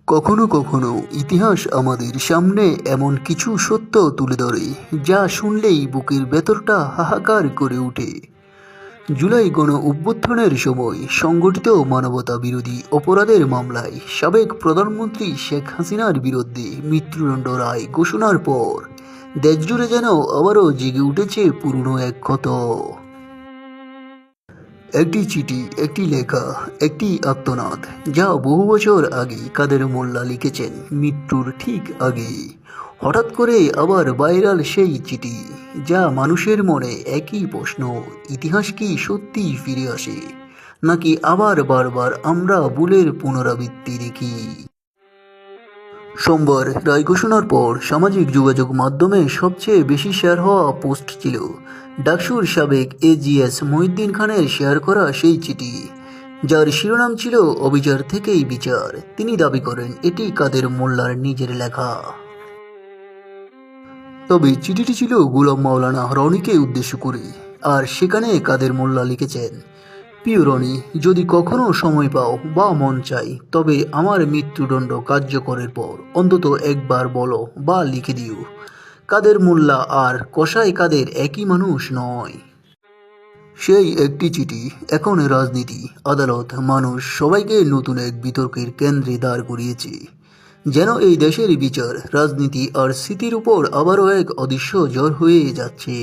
কখনো কখনো ইতিহাস আমাদের সামনে এমন কিছু সত্য তুলে ধরে যা শুনলেই বুকের ভেতরটা হাহাকার করে ওঠে। জুলাই গণ অভ্যুত্থানের সময় সংগঠিত মানবতা বিরোধী অপরাধের মামলায় সাবেক প্রধানমন্ত্রী শেখ হাসিনার বিরুদ্ধে মৃত্যুদণ্ড রায় ঘোষণার পর দেশজুড়ে যেন আবারও জেগে উঠেছে পুরনো এক ক্ষত। একটি চিঠি, একটি লেখা, একটি আত্মনাদ, যা বহু বছর আগে কাদের মোল্লা লিখেছেন মৃত্যুর ঠিক আগে। হঠাৎ করে আবার ভাইরাল সেই চিঠি, যা মানুষের মনে একই প্রশ্ন: ইতিহাস কি সত্যি ফিরে আসে, নাকি আবার বারবার আমরা ভুলের পুনরাবৃত্তি দেখি? সোমবার রায় ঘোষণার পর সামাজিক যোগাযোগ মাধ্যমে সবচেয়ে বেশি শেয়ার হওয়া পোস্ট ছিল ডাকসুর সাবেক এজিএস মহিউদ্দিন খানের শেয়ার করা সেই চিঠি, যার শিরোনাম ছিল অবিচার থেকেই বিচার। তিনি দাবি করেন এটি কাদের মোল্লার নিজের লেখা। তবে চিঠিটি ছিল গোলাম মাওলানা রনিকে উদ্দেশ্য করে, আর সেখানে কাদের মোল্লা লিখেছেন: প্রিয় রনি, যদি কখনো সময় পাও বা মন চাই, তবে আমার মৃত্যুদণ্ড কার্যকরের পর অন্তত একবার বলো বা লিখে দিও, কাদের মোল্লা আর কসাই কাদের একই মানুষ নয়। সেই একটি চিঠি এখন রাজনীতি, আদালত, মানুষ সবাইকে নতুন এক বিতর্কের কেন্দ্রে দাঁড় করিয়েছে, যেন এই দেশের বিচার, রাজনীতি আর স্মৃতির উপর আবারও এক অদৃশ্য ঝড় হয়ে যাচ্ছে।